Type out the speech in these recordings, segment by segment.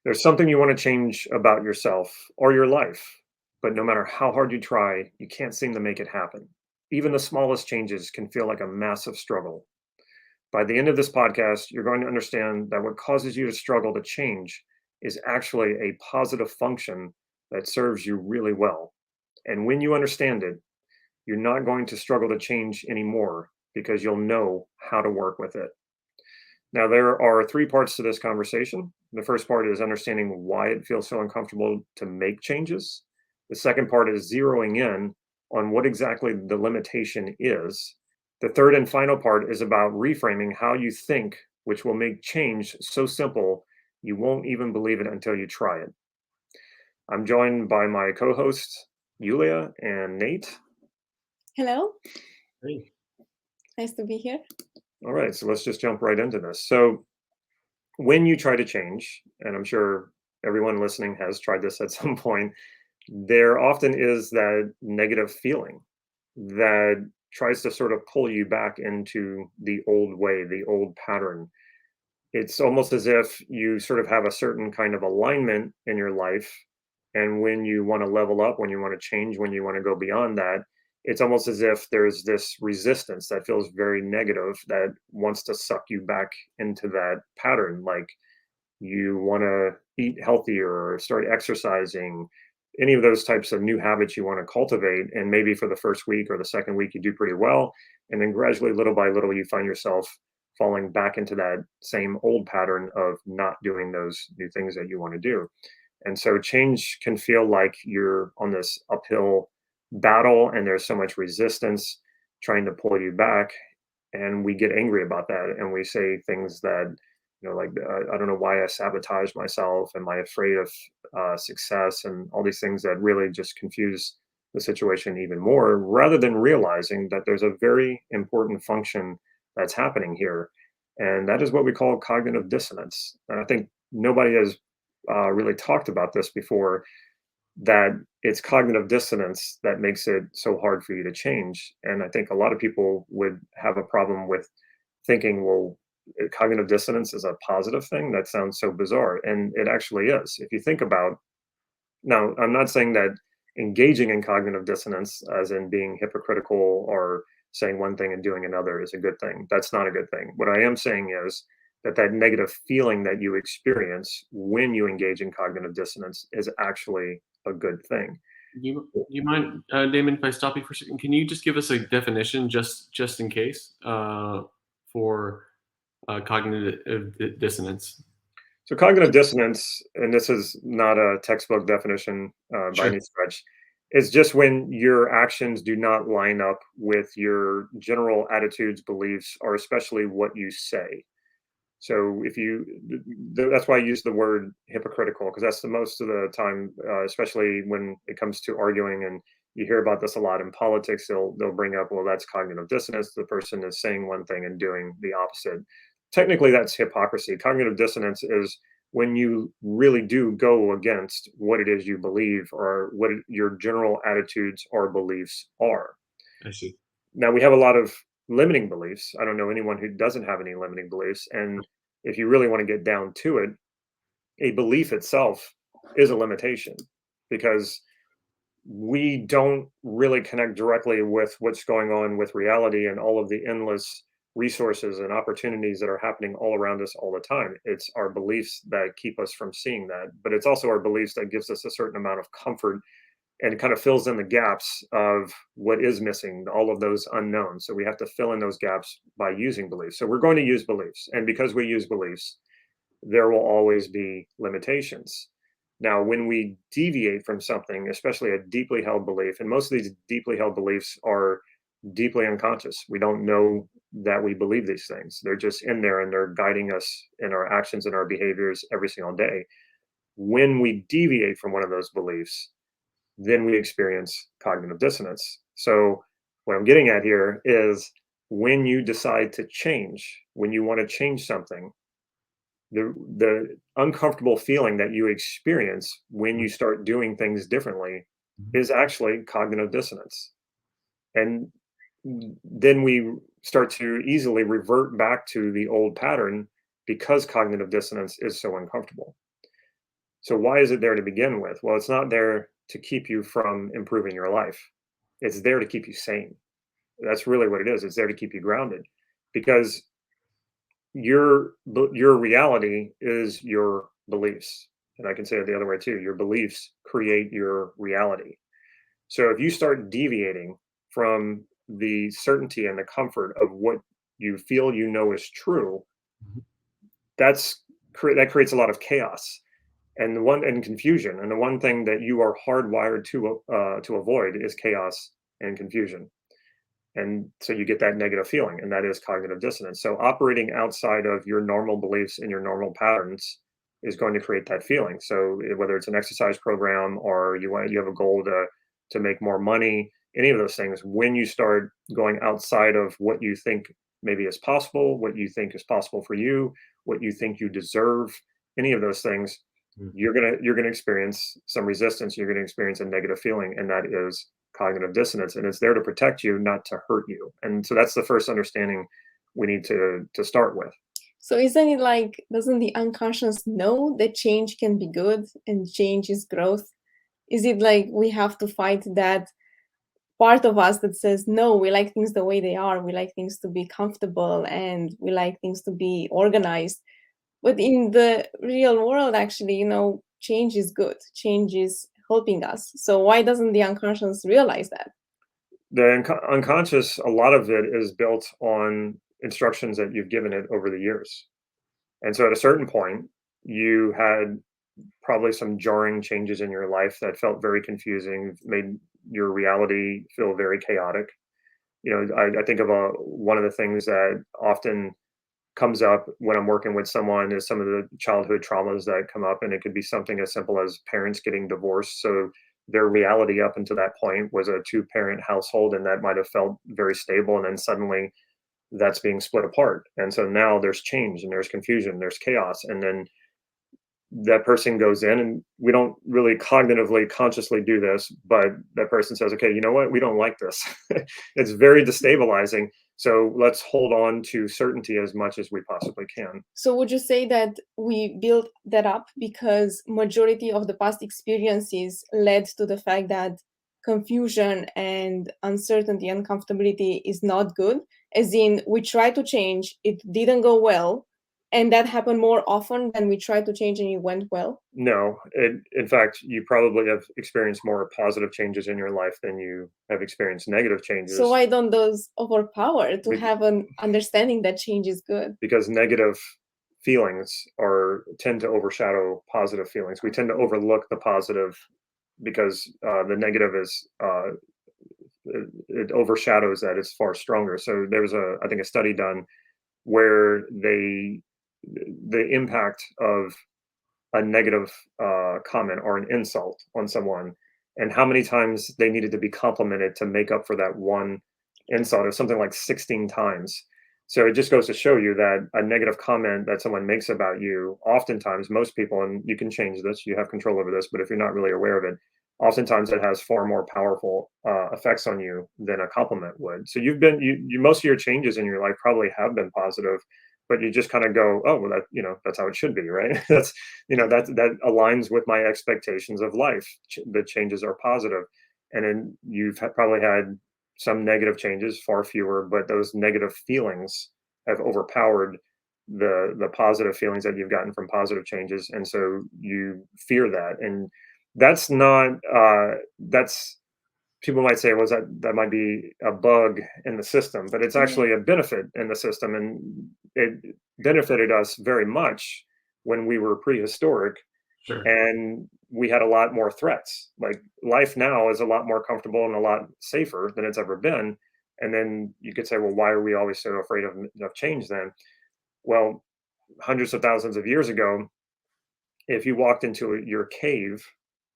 There's something you want to change about yourself or your life, but no matter how hard you try, you can't seem to make it happen. Even the smallest changes can feel like a massive struggle. By the end of this podcast, you're going to understand that what causes you to struggle to change is actually a positive function that serves you really well. And when you understand it, you're not going to struggle to change anymore because you'll know how to work with it. Now, there are three parts to this conversation. The first part is understanding why it feels so uncomfortable to make changes. The second part is zeroing in on what exactly the limitation is. The third and final part is about reframing how you think, which will make change so simple you won't even believe it until you try it. I'm joined by my co hosts, Yulia and Nate. Hello, Hey. nice to be here. All right, so let's just jump right into this. So, when you try to change, and I'm sure everyone listening has tried this at some point, there often is that negative feeling that tries to sort of pull you back into the old way, the old pattern. It's almost as if you sort of have a certain kind of alignment in your life. And when you want to level up, when you want to change, when you want to go beyond that, it's almost as if there's this resistance that feels very negative that wants to suck you back into that pattern. Like you want to eat healthier or start exercising, any of those types of new habits you want to cultivate. And maybe for the first week or the second week, you do pretty well. And then gradually, little by little, you find yourself falling back into that same old pattern of not doing those new things that you want to do. And so change can feel like you're on this uphill battle and there's so much resistance trying to pull you back. And we get angry about that and we say things that, like, I don't know why I sabotage myself. Am I afraid of success? And all these things that really just confuse the situation even more, rather than realizing that there's a very important function that's happening here. And that is what we call cognitive dissonance. And I think nobody has really talked about this before, that it's cognitive dissonance that makes it so hard for you to change. And I think a lot of people would have a problem with thinking, well, cognitive dissonance is a positive thing. That sounds so bizarre. And it actually is. If you think about, now, I'm not saying that engaging in cognitive dissonance, as in being hypocritical or saying one thing and doing another, is a good thing. That's not a good thing. What I am saying is that negative feeling that you experience when you engage in cognitive dissonance is actually a good thing. Do you mind, Damon, if I stop you for a second? Can you just give us a definition, just in case, for cognitive dissonance? So cognitive dissonance, and this is not a textbook definition by Sure. any stretch, is just when your actions do not line up with your general attitudes, beliefs, or especially what you say. So if you, that's why I use the word hypocritical, because that's the most of the time, especially when it comes to arguing, and you hear about this a lot in politics. They'll bring up, well, that's cognitive dissonance. The person is saying one thing and doing the opposite. Technically, that's hypocrisy. Cognitive dissonance is when you really do go against what it is you believe or what your general attitudes or beliefs are. I see. Now, we have a lot of limiting beliefs. I don't know anyone who doesn't have any limiting beliefs. And if you really want to get down to it, a belief itself is a limitation, because we don't really connect directly with what's going on with reality and all of the endless resources and opportunities that are happening all around us all the time. It's our beliefs that keep us from seeing that, but it's also our beliefs that gives us a certain amount of comfort, and it kind of fills in the gaps of what is missing, all of those unknowns. So we have to fill in those gaps by using beliefs. So we're going to use beliefs. And because we use beliefs, there will always be limitations. Now, when we deviate from something, especially a deeply held belief, and most of these deeply held beliefs are deeply unconscious. We don't know that we believe these things. They're just in there and they're guiding us in our actions and our behaviors every single day. When we deviate from one of those beliefs, then we experience cognitive dissonance. So, what I'm getting at here is when you decide to change, when you want to change something, the uncomfortable feeling that you experience when you start doing things differently is actually cognitive dissonance. And then we start to easily revert back to the old pattern because cognitive dissonance is so uncomfortable. So why is it there to begin with? Well, it's not there to keep you from improving your life. It's there to keep you sane. That's really what it is. It's there to keep you grounded because your reality is your beliefs. And I can say it the other way too. Your beliefs create your reality. So if you start deviating from the certainty and the comfort of what you feel you know is true, Mhm. that creates a lot of chaos and confusion. And the one thing that you are hardwired to avoid is chaos and confusion. And so you get that negative feeling, and that is cognitive dissonance. So operating outside of your normal beliefs and your normal patterns is going to create that feeling. So whether it's an exercise program or you have a goal to make more money, any of those things, when you start going outside of what you think maybe is possible, what you think is possible for you, what you think you deserve, any of those things, Mm. you're gonna experience some resistance. You're gonna experience a negative feeling, and that is cognitive dissonance, and it's there to protect you, not to hurt you. And so that's the first understanding we need to start with. So isn't it like, doesn't the unconscious know that change can be good and change is growth? Is it like we have to fight that part of us that says, no, we like things the way they are, we like things to be comfortable, and we like things to be organized? But in the real world, actually, change is good, change is helping us. So why doesn't the unconscious realize that? The unconscious, a lot of it is built on instructions that you've given it over the years. And so at a certain point, you had probably some jarring changes in your life that felt very confusing, made your reality feel very chaotic. I think of one of the things that often comes up when I'm working with someone is some of the childhood traumas that come up, and it could be something as simple as parents getting divorced. So their reality up until that point was a two-parent household, and that might have felt very stable, and then suddenly that's being split apart. And so now there's change and there's confusion, there's chaos, and then that person goes in, and we don't really cognitively consciously do this, but that person says, okay, you know what, we don't like this. It's very destabilizing, so let's hold on to certainty as much as we possibly can. So would you say that we built that up because majority of the past experiences led to the fact that confusion and uncertainty and comfortability is not good? As in, we tried to change, it didn't go well, and that happened more often than we tried to change and it went well? No, in fact, you probably have experienced more positive changes in your life than you have experienced negative So changes. why don't those overpower to be- have an understanding that change is good? because negative feelings are tend to overshadow positive feelings. We tend to overlook the positive because the negative is it overshadows that. It's far stronger. So there was I think a study done where the impact of a negative comment or an insult on someone, and how many times they needed to be complimented to make up for that one insult. It was something like 16 times. So it just goes to show you that a negative comment that someone makes about you, oftentimes, most people, and you can change this, you have control over this, but if you're not really aware of it, oftentimes it has far more powerful effects on you than a compliment would. So most of your changes in your life probably have been positive, but you just kind of go, oh, well, that's how it should be, right? That aligns with my expectations of life. The changes are positive, and then probably had some negative changes, far fewer, but those negative feelings have overpowered the positive feelings that you've gotten from positive changes, and so you fear that. And that's people might say, well, that might be a bug in the system, but it's Yeah. actually a benefit in the system, and it benefited us very much when we were prehistoric, Sure. and we had a lot more threats. Like, life now is a lot more comfortable and a lot safer than it's ever been. And then you could say, well, why are we always so afraid of change then? Well, hundreds of thousands of years ago, if you walked into your cave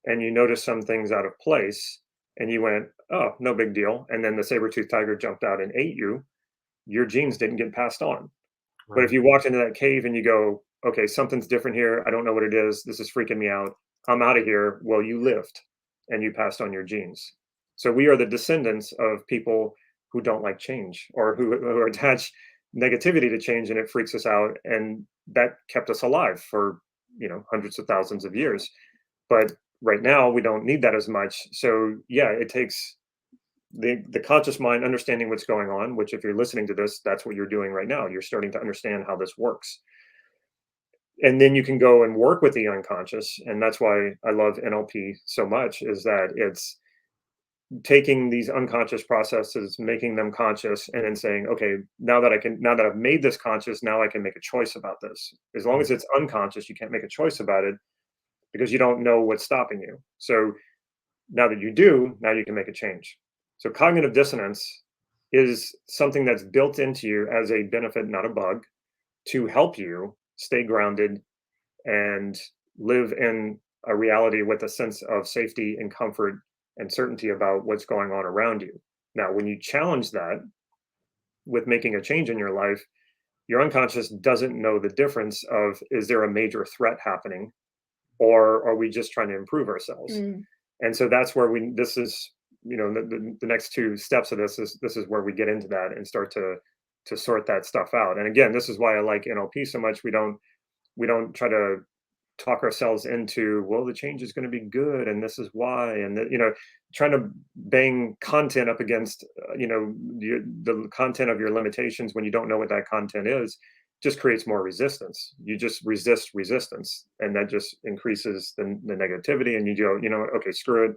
and you noticed some things out of place and you went, oh, no big deal, and then the saber-toothed tiger jumped out and ate you, your genes didn't get passed on. But if Right. you walked into that cave and you go, okay, something's different here, I don't know what it is, this is freaking me out, I'm out of here, well, you lived and you passed on your genes. So we are the descendants of people who don't like change, or who attach negativity to change, and it freaks us out. And that kept us alive for hundreds of thousands of years. But right now we don't need that as much. So yeah, it takes the conscious mind understanding what's going on, which if you're listening to this, that's what you're doing right now. You're starting to understand how this works. And then you can go and work with the unconscious. And that's why I love NLP so much, is that it's taking these unconscious processes, making them conscious, and then saying, okay, now that I've made this conscious, now I can make a choice about this. As long as it's unconscious, you can't make a choice about it because you don't know what's stopping you. So now that you do, now you can make a change. So cognitive dissonance is something that's built into you as a benefit, not a bug, to help you stay grounded and live in a reality with a sense of safety and comfort and certainty about what's going on around you. Now, when you challenge that with making a change in your life, your unconscious doesn't know the difference of, is there a major threat happening, or are we just trying to improve ourselves? And so that's where this is, the next two steps of this is where we get into that and start to sort that stuff out. And again, this is why I like NLP so much. We don't try to talk ourselves into, well, the change is going to be good and this is why, and trying to bang content up against the content of your limitations when you don't know what that content is, just creates more resistance. You just resist resistance, and that just increases the negativity, and you go, okay, screw it,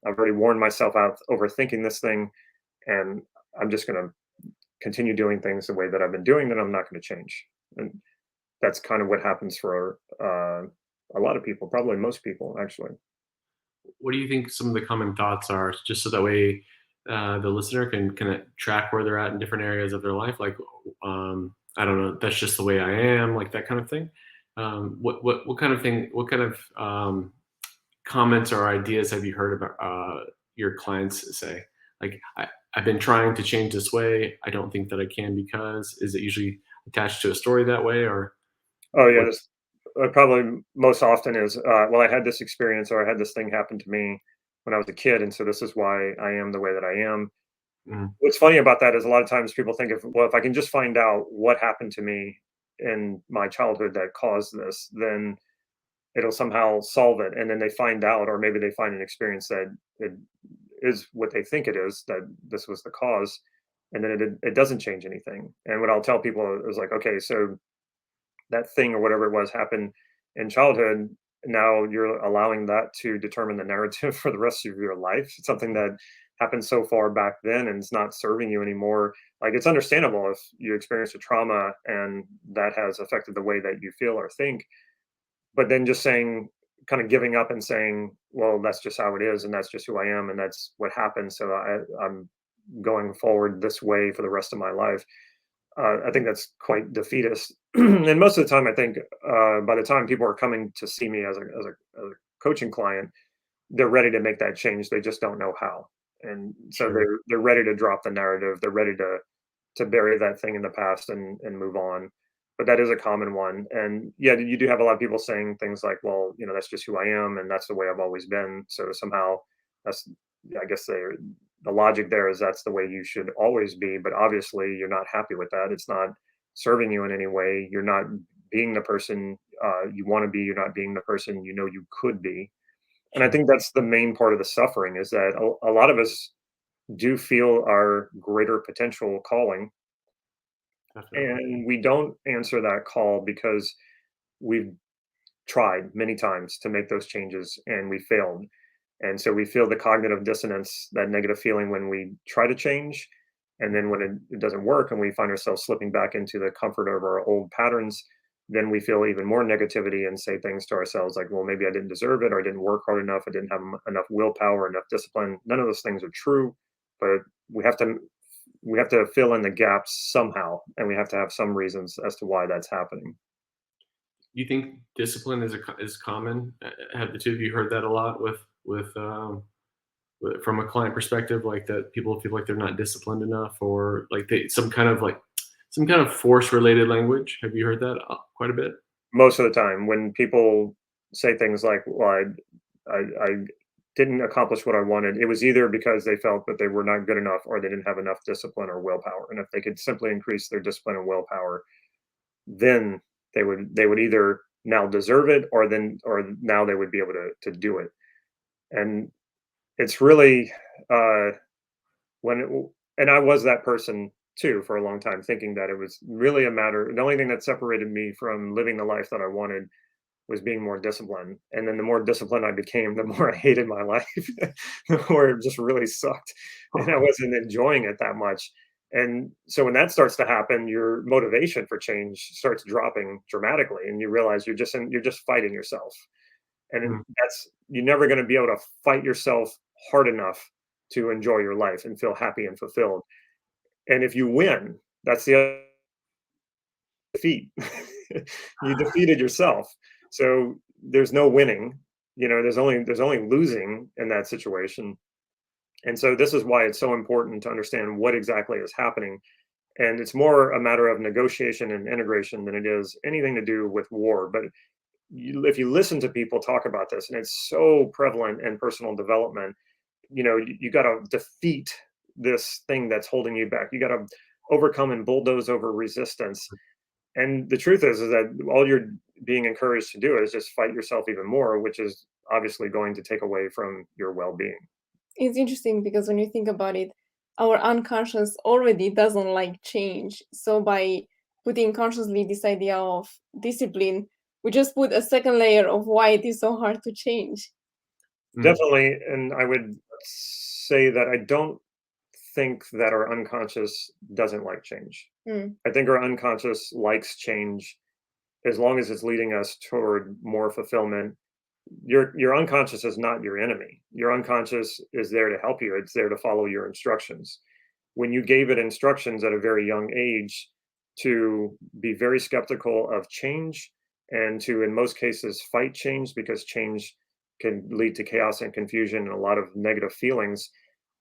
I've already worn myself out overthinking this thing, and I'm just going to continue doing things the way that I've been doing them. I'm not going to change. And that's kind of what happens for a lot of people, probably most people, actually. What do you think some of the common thoughts are, just so that way the listener can kind of track where they're at in different areas of their life? Like, I don't know, that's just the way I am, like that kind of thing. What kind of thing? What kind of comments or ideas have you heard about your clients say? Like, I've been trying to change this way. I don't think that I can because. Is it usually attached to a story that way, or? Oh yeah, this probably most often is, well, I had this experience, or I had this thing happen to me when I was a kid, and so this is why I am the way that I am. What's funny about that is a lot of times people think, well, if I can just find out what happened to me in my childhood that caused this, then it'll somehow solve it. And then they find out, or maybe they find an experience that it is what they think it is, that this was the cause, and then it doesn't change anything. And what I'll tell people is like, okay, so that thing or whatever it was happened in childhood. Now you're allowing that to determine the narrative for the rest of your life. It's something that happened so far back then and it's not serving you anymore. Like, it's understandable if you experience a trauma and that has affected the way that you feel or think, but then just saying, kind of giving up and saying, well, that's just how it is and that's just who I am and that's what happened, so I'm going forward this way for the rest of my life. I think that's quite defeatist. And most of the time, I think by the time people are coming to see me as a coaching client, they're ready to make that change. They just don't know how. And so Sure. they're ready to drop the narrative. They're ready to bury that thing in the past and move on. But that is a common one. And yeah, you do have a lot of people saying things like, well, that's just who I am and that's the way I've always been. So somehow that's, I guess the logic there is that's the way you should always be. But obviously you're not happy with that. It's not serving you in any way. You're not being the person you want to be. You're not being the person you could be. And I Sure. think that's the main part of the suffering, is that a lot of us do feel our greater potential calling, Definitely. and we don't answer that call because we've tried many times to make those changes and we failed. And so we feel the cognitive dissonance, that negative feeling when we try to change. And then when it doesn't work and we find ourselves slipping back into the comfort of our old patterns, then we feel even more negativity and say things to ourselves like, well, maybe I didn't deserve it, or I didn't work hard enough, I didn't have enough willpower, enough discipline. None of those things are true, but we have to fill in the gaps somehow, and we have to have some reasons as to why that's happening. You think discipline is common? Have the two of you heard that a lot from a client perspective, like that people feel like they're not disciplined enough, or like some kind of force related language? Have you heard that quite a bit? Most of the time when people say things like, well, I didn't accomplish what I wanted, it was either because they felt that they were not good enough or they didn't have enough discipline or willpower. And if they could simply increase their discipline and willpower, then they would either now deserve it, or now they would be able to do it. And it's really when it, and I was that person too for a long time, thinking that it was really a matter. The only thing that separated me from living the life that I wanted was being more disciplined. And then the more disciplined I became, the more I hated my life, the more it just really sucked. And I wasn't enjoying it that much. And so when that starts to happen, your motivation for change starts dropping dramatically. And you realize you're just fighting yourself. And Mm. that's, you're never going to be able to fight yourself hard enough to enjoy your life and feel happy and fulfilled. And if you win, that's the other defeat. You defeated yourself. So there's no winning. There's only losing in that situation. And so this is why it's so important to understand what exactly is happening. And it's more a matter of negotiation and integration than it is anything to do with war. But if you listen to people talk about this, and it's so prevalent in personal development, you got to defeat this thing that's holding you back. You got to overcome and bulldoze over resistance. And the truth is that all you're being encouraged to do is just fight yourself even more, which is obviously going to take away from your well-being. It's interesting because when you think about it, our unconscious already doesn't like change. So by putting consciously this idea of discipline, we just put a second layer of why it is so hard to change. Mm. Definitely. And I would say that I don't think that our unconscious doesn't like change. Mm. I think our unconscious likes change as long as it's leading us toward more fulfillment. Your unconscious is not your enemy. Your unconscious is there to help you. It's there to follow your instructions. When you gave it instructions at a very young age to be very skeptical of change and to, in most cases, fight change, because change can lead to chaos and confusion and a lot of negative feelings,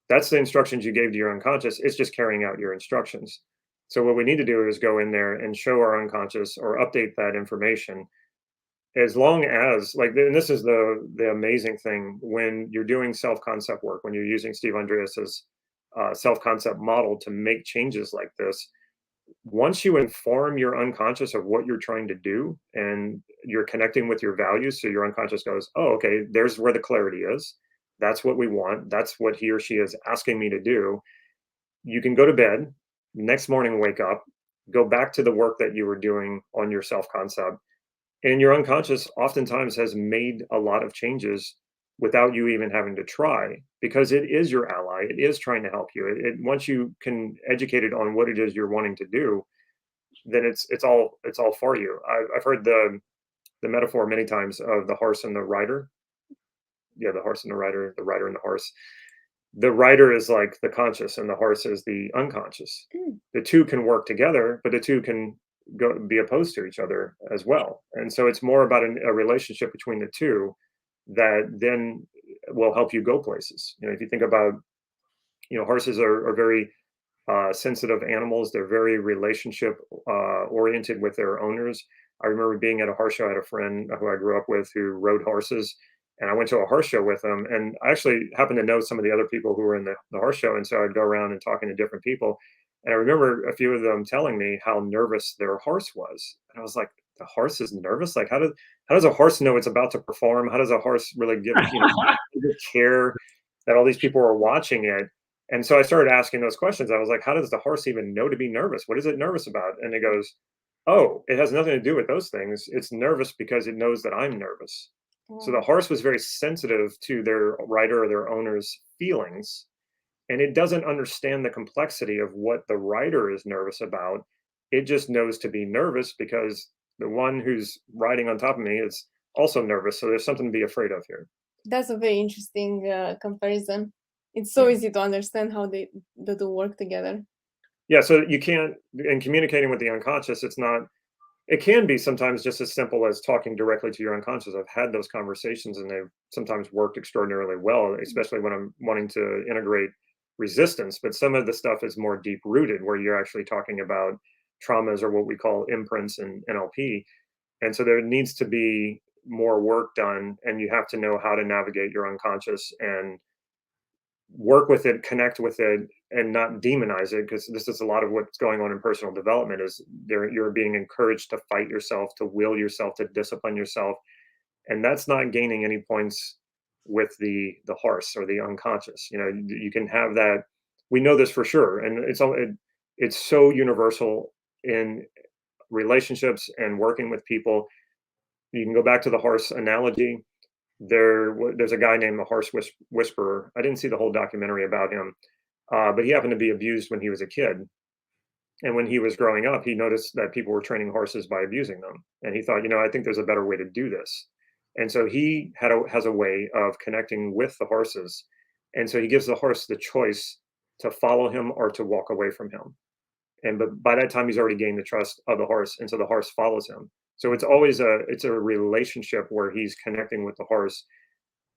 that's the instructions you gave to your unconscious. It's just carrying out your instructions. So what we need to do is go in there and show our unconscious or update that information, as long as, like, and this is the amazing thing when you're doing self-concept work, when you're using Steve Andreas's self-concept model to make changes like this. Once you inform your unconscious of what you're trying to do and you're connecting with your values, so your unconscious goes, oh, okay, there's where the clarity is. That's what we want. That's what he or she is asking me to do. You can go to bed, next morning, wake up, go back to the work that you were doing on your self-concept, and your unconscious oftentimes has made a lot of changes without you even having to try, because it is your ally. It is trying to help you. Once you can educate it on what it is you're wanting to do, then it's all for you. I've heard the metaphor many times of the horse and the rider. Yeah, the horse and the rider and the horse. The rider is like the conscious, and the horse is the unconscious. Mm. The two can work together, but the two can be opposed to each other as well. And so it's more about a relationship between the two that then will help you go places. If you think about, horses are very sensitive animals. They're very relationship oriented with their owners. I remember being at a horse show. I had a friend who I grew up with who rode horses, and I went to a horse show with them. And I actually happened to know some of the other people who were in the horse show, and so I'd go around and talking to different people. And I remember a few of them telling me how nervous their horse was, and I was like, "The horse is nervous? Like, how does a horse know it's about to perform? How does a horse really give care that all these people are watching it?" And so I started asking those questions. I was like, how does the horse even know to be nervous? What is it nervous about? And it goes, oh, it has nothing to do with those things. It's nervous because it knows that I'm nervous. So the Wow. horse was very sensitive to their rider or their owner's feelings. And it doesn't understand the complexity of what the rider is nervous about. It just knows to be nervous because the one who's riding on top of me is also nervous. So there's something to be afraid of here. That's a very interesting comparison. It's so Yeah. easy to understand how the two work together. Yeah, so you can't, in communicating with the unconscious, it can be sometimes just as simple as talking directly to your unconscious. I've had those conversations and they've sometimes worked extraordinarily well, especially when I'm wanting to integrate resistance. But some of the stuff is more deep rooted, where you're actually talking about traumas or what we call imprints in NLP. And so there needs to be more work done, and you have to know how to navigate your unconscious and work with it, connect with it, and not demonize it, because this is a lot of what's going on in personal development is you're being encouraged to fight yourself, to will yourself, to discipline yourself, and that's not gaining any points with the horse or the unconscious. You can have that. We know this for sure, and it's so universal in relationships and working with people. You can go back to the horse analogy. There's a guy named the Horse Whisperer. I didn't see the whole documentary about him, but he happened to be abused when he was a kid. And when he was growing up, he noticed that people were training horses by abusing them, and he thought, I think there's a better way to do this. And so he has a way of connecting with the horses, and so he gives the horse the choice to follow him or to walk away from him. But by that time, he's already gained the trust of the horse, and so the horse follows him. So it's a relationship where he's connecting with the horse.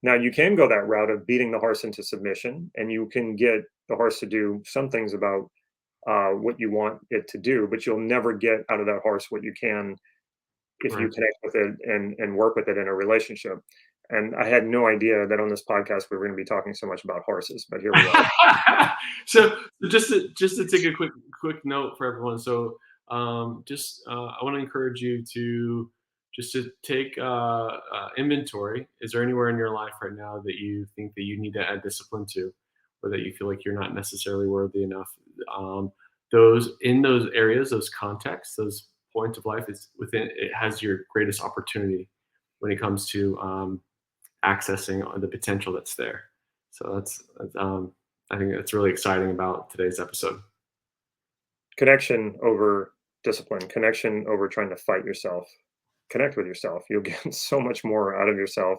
Now you can go that route of beating the horse into submission, and you can get the horse to do some things about what you want it to do, but you'll never get out of that horse what you can if you Right. connect with it and work with it in a relationship. And I had no idea that on this podcast we were going to be talking so much about horses, but here we are. So just to take a quick note for everyone. So I want to encourage you to take inventory. Is there anywhere in your life right now that you think that you need to add discipline to, or that you feel like you're not necessarily worthy enough? Those areas, those contexts, those points of life, it has your greatest opportunity when it comes to accessing the potential that's there. So that's I think that's really exciting about today's episode. Connection over discipline, connection over trying to fight yourself. Connect with yourself. You'll get so much more out of yourself.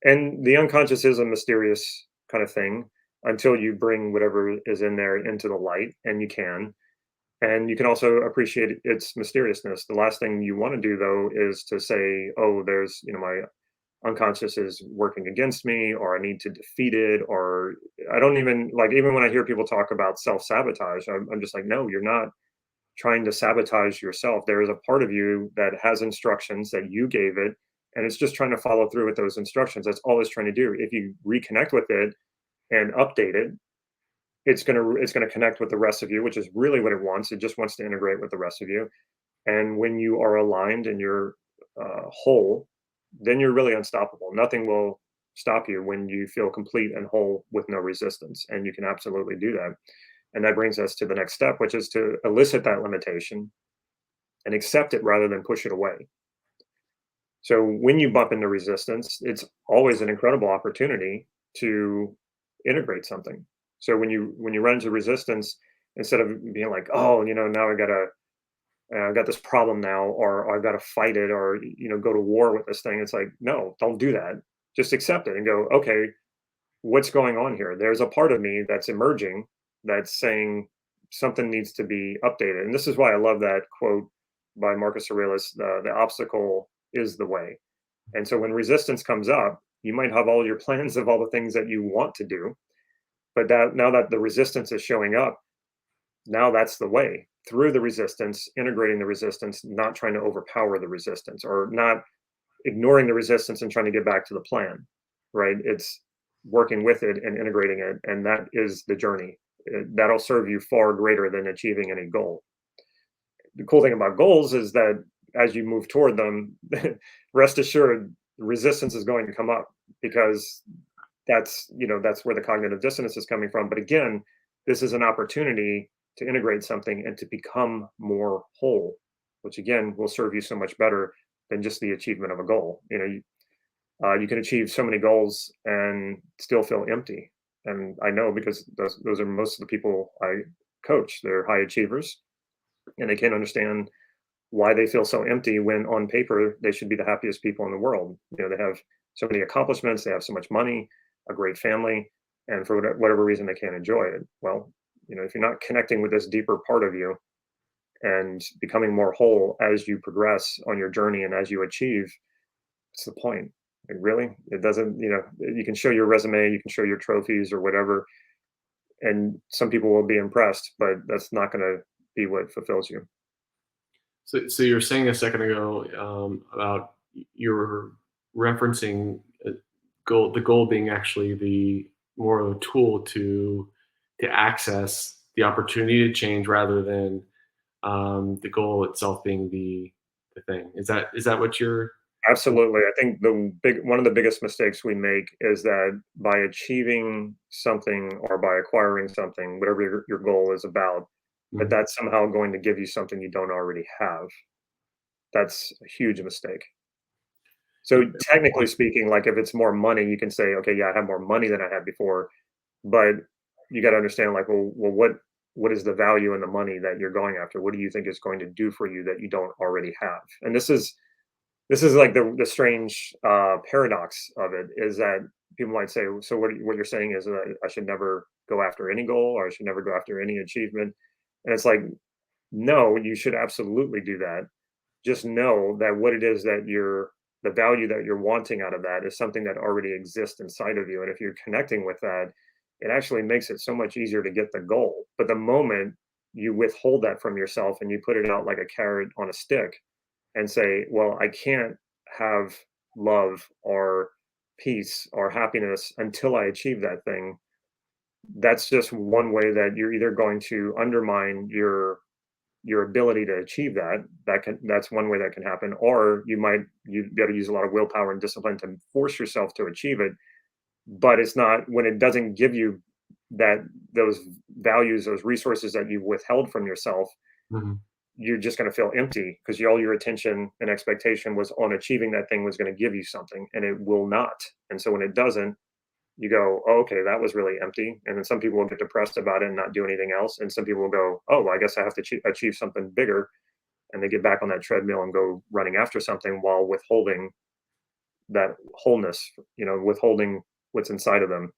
And the unconscious is a mysterious kind of thing until you bring whatever is in there into the light, and you can. And you can also appreciate its mysteriousness. The last thing you want to do, though, is to say, oh, there's, my unconscious is working against me, or I need to defeat it, or I don't even like, even when I hear people talk about self-sabotage, I'm just like, no, you're not trying to sabotage yourself. There is a part of you that has instructions that you gave it, and it's just trying to follow through with those instructions. That's all it's trying to do. If you reconnect with it and update it, it's gonna connect with the rest of you, which is really what it wants. It just wants to integrate with the rest of you. And when you are aligned and you're whole, then you're really unstoppable. Nothing will stop you when you feel complete and whole with no resistance. And you can absolutely do that. And that brings us to the next step, which is to elicit that limitation and accept it rather than push it away. So when you bump into resistance, it's always an incredible opportunity to integrate something. So when you run into resistance, instead of being like, oh, now I've got this problem now, or I've got to fight it, or go to war with this thing. It's like, no, don't do that. Just accept it and go, okay, what's going on here? There's a part of me that's emerging that's saying something needs to be updated. And this is why I love that quote by Marcus Aurelius: the obstacle is the way. And so when resistance comes up, you might have all your plans of all the things that you want to do, but now that the resistance is showing up, now that's the way. Through the resistance, integrating the resistance, not trying to overpower the resistance, or not ignoring the resistance and trying to get back to the plan, right? It's working with it and integrating it. And that is the journey. That'll serve you far greater than achieving any goal. The cool thing about goals is that as you move toward them, rest assured, resistance is going to come up, because that's where the cognitive dissonance is coming from. But again, this is an opportunity to integrate something and to become more whole, which again will serve you so much better than just the achievement of a goal. You can achieve so many goals and still feel empty. And I know, because those are most of the people I coach. They're high achievers, and they can't understand why they feel so empty when on paper they should be the happiest people in the world. They have so many accomplishments, they have so much money, a great family, and for whatever reason they can't enjoy it. Well, if you're not connecting with this deeper part of you and becoming more whole as you progress on your journey and as you achieve, what's the point? Like, really? It doesn't, you can show your resume, you can show your trophies or whatever, and some people will be impressed, but that's not going to be what fulfills you. So you were saying a second ago about you were referencing the goal being actually the more of a tool to access the opportunity to change rather than the goal itself being the thing. Is that what you're? Absolutely. I think one of the biggest mistakes we make is that by achieving something or by acquiring something, whatever your goal is about, that Mhm. that's somehow going to give you something you don't already have. That's a huge mistake. So technically speaking, like if it's more money, you can say, okay, yeah, I have more money than I had before, but you got to understand, like, well, what is the value in the money that you're going after? What do you think is going to do for you that you don't already have? And this is like the strange paradox of it is that people might say, so what you're saying is that I should never go after any goal or I should never go after any achievement, and it's like, no, you should absolutely do that. Just know that what it is that the value that you're wanting out of that is something that already exists inside of you. And if you're connecting with that, it actually makes it so much easier to get the goal. But the moment you withhold that from yourself and you put it out like a carrot on a stick and say, well, I can't have love or peace or happiness until I achieve that thing, that's just one way that you're either going to undermine your ability to achieve that's one way that can happen, or you got to use a lot of willpower and discipline to force yourself to achieve it, but it's not when it doesn't give you those values, those resources that you withheld from yourself, Mhm. you're just going to feel empty because all your attention and expectation was on achieving that thing was going to give you something, and it will not. And so when it doesn't, you go, oh, okay, that was really empty. And then some people will get depressed about it and not do anything else. And some people will go, oh, well, I guess I have to achieve something bigger. And they get back on that treadmill and go running after something while withholding that wholeness, withholding what's inside of them.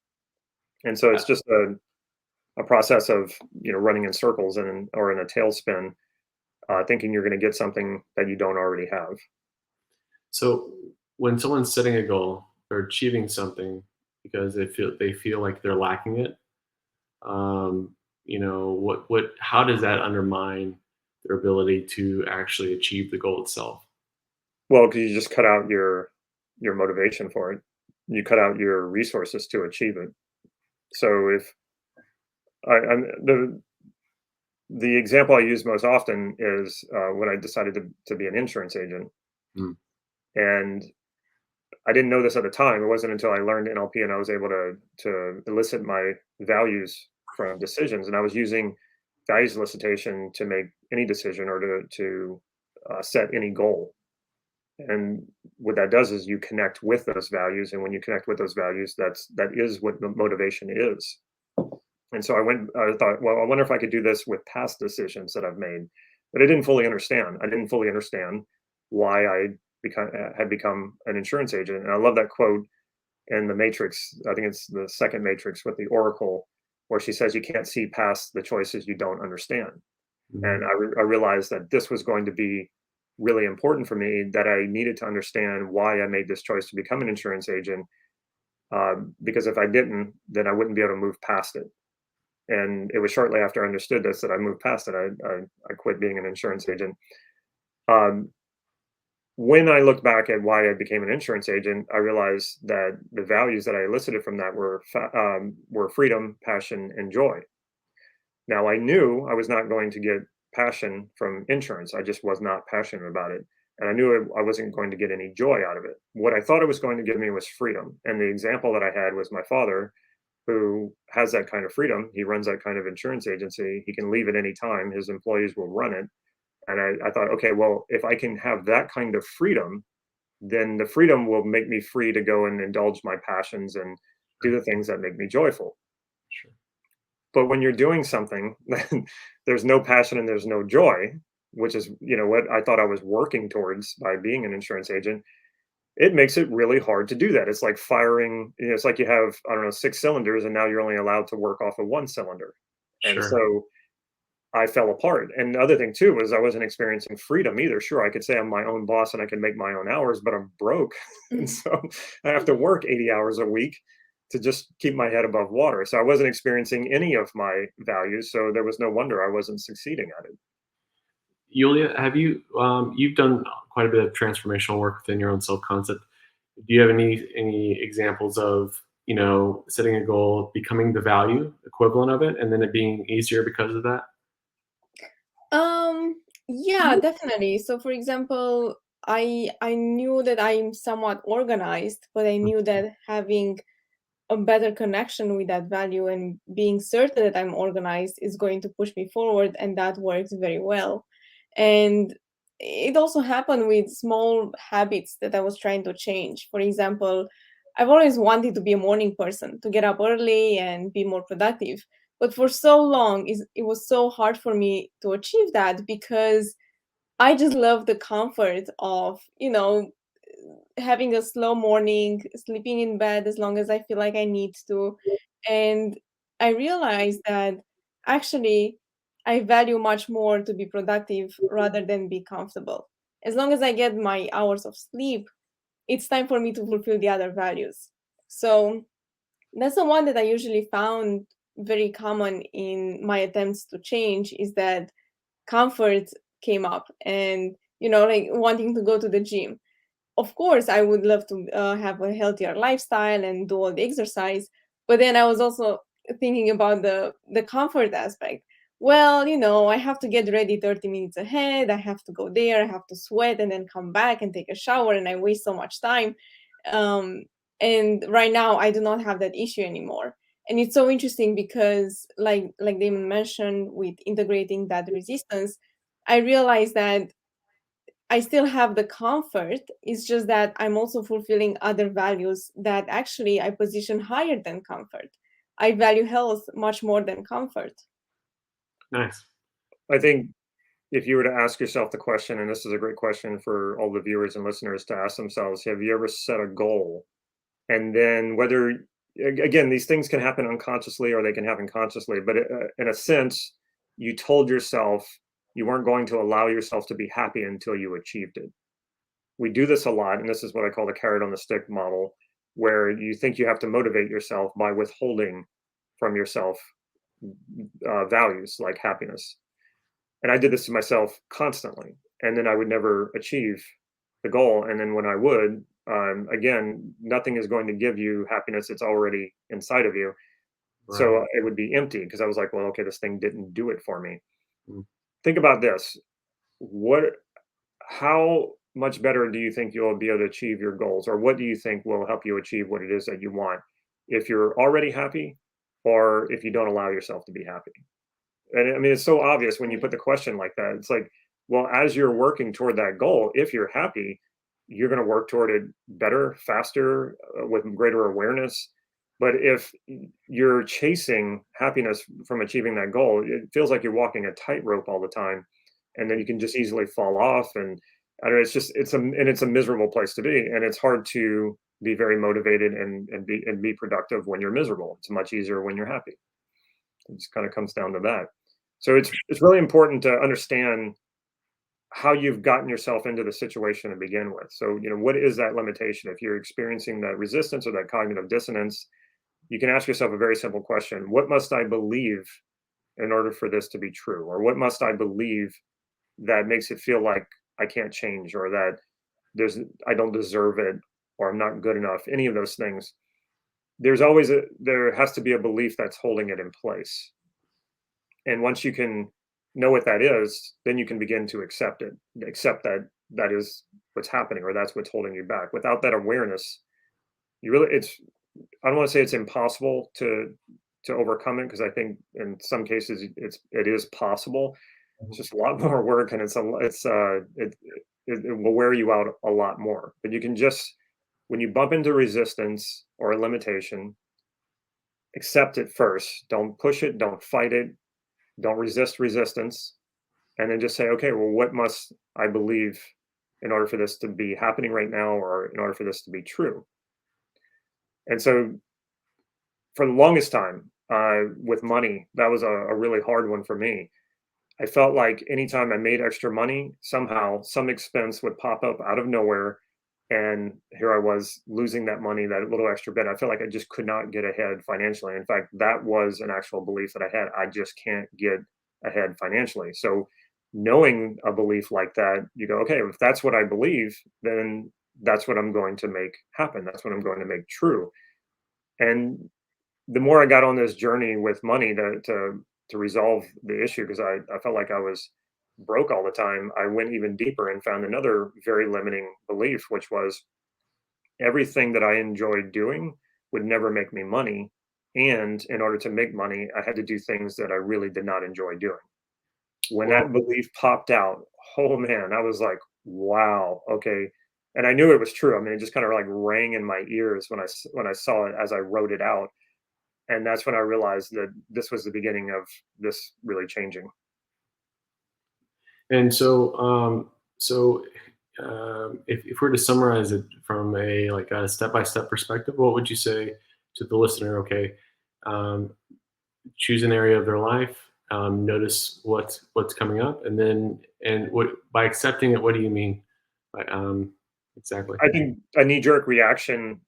And so it's just a process of, running in circles or in a tailspin, thinking you're going to get something that you don't already have. So when someone's setting a goal or achieving something because they feel like they're lacking it, how does that undermine their ability to actually achieve the goal itself? Well, because you just cut out your motivation for it. You cut out your resources to achieve it. So if I'm the example I use most often is when I decided to be an insurance agent, Mm. and I didn't know this at the time. It wasn't until I learned NLP and I was able to elicit my values from decisions, and I was using values elicitation to make any decision or to set any goal. And what that does is you connect with those values, and when you connect with those values, that is what the motivation is. And so I thought, well, I wonder if I could do this with past decisions that I've made, but I didn't fully understand. I didn't fully understand why had become an insurance agent. And I love that quote in the Matrix. I think it's the second Matrix with the Oracle, where she says, "You can't see past the choices you don't understand." Mhm. And I realized that this was going to be really important for me. That I needed to understand why I made this choice to become an insurance agent. Because if I didn't, then I wouldn't be able to move past it. And it was shortly after I understood this that I moved past it. I quit being an insurance agent. Um, when I look back at why I became an insurance agent, I realized that the values that I elicited from that were freedom, passion, and joy. Now I knew I was not going to get passion from insurance. I just was not passionate about it, and I knew I wasn't going to get any joy out of it. What I thought it was going to give me was freedom, and the example that I had was my father, who has that kind of freedom. He runs that kind of insurance agency. He can leave at any time. His employees will run it. And I thought, okay, well, if I can have that kind of freedom, then the freedom will make me free to go and indulge my passions and do the things that make me joyful. Sure. But when you're doing something, there's no passion and there's no joy, which is, what I thought I was working towards by being an insurance agent. It makes it really hard to do that. It's like firing, it's like you have, I don't know, 6 cylinders and now you're only allowed to work off of 1 cylinder. And Sure. so I fell apart. And the other thing too was I wasn't experiencing freedom either. Sure, I could say I'm my own boss and I can make my own hours, but I'm broke. And so I have to work 80 hours a week to just keep my head above water. So I wasn't experiencing any of my values. So there was no wonder I wasn't succeeding at it. Yulia, have you've done quite a bit of transformational work within your own self concept? Do you have any examples of setting a goal, becoming the value equivalent of it, and then it being easier because of that? Um, yeah, definitely. So for example, I knew that I'm somewhat organized, but I knew that having a better connection with that value and being certain that I'm organized is going to push me forward, and that works very well. And it also happened with small habits that I was trying to change. For example, I've always wanted to be a morning person, to get up early and be more productive. But for so long, it was so hard for me to achieve that because I just love the comfort of, having a slow morning, sleeping in bed as long as I feel like I need to. And I realized that actually I value much more to be productive rather than be comfortable. As long as I get my hours of sleep, it's time for me to fulfill the other values. So that's the one that I usually found very common in my attempts to change, is that comfort came up, and like wanting to go to the gym. Of course, I would love to have a healthier lifestyle and do all the exercise, but then I was also thinking about the comfort aspect. Well, I have to get ready 30 minutes ahead. I have to go there. I have to sweat and then come back and take a shower, and I waste so much time. Um, and right now, I do not have that issue anymore. And it's so interesting because, like Damon mentioned, with integrating that resistance, I realized that I still have the comfort. It's just that I'm also fulfilling other values that actually I position higher than comfort. I value health much more than comfort. Nice. I think if you were to ask yourself the question, and this is a great question for all the viewers and listeners to ask themselves, have you ever set a goal? And then again, these things can happen unconsciously or they can happen consciously, but in a sense, you told yourself you weren't going to allow yourself to be happy until you achieved it. We do this a lot, and this is what I call the carrot on the stick model, where you think you have to motivate yourself by withholding from yourself values like happiness. And I did this to myself constantly, and then I would never achieve the goal. And then when I would, again, nothing is going to give you happiness. It's already inside of you. So Right. it would be empty because I was like, well, okay, this thing didn't do it for me. Mm. Think about this. What, how much better do you think you'll be able to achieve your goals? Or what do you think will help you achieve what it is that you want? If you're already happy or if you don't allow yourself to be happy? And I mean, it's so obvious when you put the question like that. It's like, well, as you're working toward that goal, if you're happy, you're going to work toward it better, faster, with greater awareness. But if you're chasing happiness from achieving that goal, it feels like you're walking a tightrope all the time, and then you can just easily fall off. And I don't know, it's a miserable place to be, and it's hard to be very motivated and be productive when you're miserable. It's much easier when you're happy. It just kind of comes down to that. So it's really important to understand how you've gotten yourself into the situation to begin with. So, what is that limitation? If you're experiencing that resistance or that cognitive dissonance, you can ask yourself a very simple question. What must I believe in order for this to be true? Or what must I believe that makes it feel like I can't change, or that I don't deserve it, or I'm not good enough, any of those things. There has to be a belief that's holding it in place. And once you can know what that is, then you can begin to accept it, accept that that is what's happening, or that's what's holding you back. Without that awareness, I don't want to say it's impossible to overcome it, because I think in some cases it is possible. It's just a lot more work, and it will wear you out a lot more. But you can just, when you bump into resistance or a limitation, accept it first. Don't push it, don't fight it, don't resist resistance, and then just say, okay, well, what must I believe in order for this to be happening right now, or in order for this to be true? And so for the longest time, with money, that was a really hard one for me. I felt like anytime I made extra money, somehow some expense would pop up out of nowhere. And here I was losing that money, that little extra bit. I felt like I just could not get ahead financially. In fact, that was an actual belief that I had. I just can't get ahead financially. So knowing a belief like that, you go, okay, if that's what I believe, then that's what I'm going to make happen. That's what I'm going to make true. And the more I got on this journey with money to resolve the issue, because I felt like I was broke all the time, I went even deeper and found another very limiting belief, which was everything that I enjoyed doing would never make me money. And in order to make money, I had to do things that I really did not enjoy doing. When Well, that belief popped out, oh man, I was like, wow, okay. And I knew it was true. I mean, it just kind of like rang in my ears when when I saw it as I wrote it out. And that's when I realized that this was the beginning of this really changing. and if we're to summarize it from a like a step-by-step perspective, what would you say to the listener? Okay, um, choose an area of their life, notice what's coming up, and then and what by accepting it, what do you mean? By, exactly. I think a knee-jerk reaction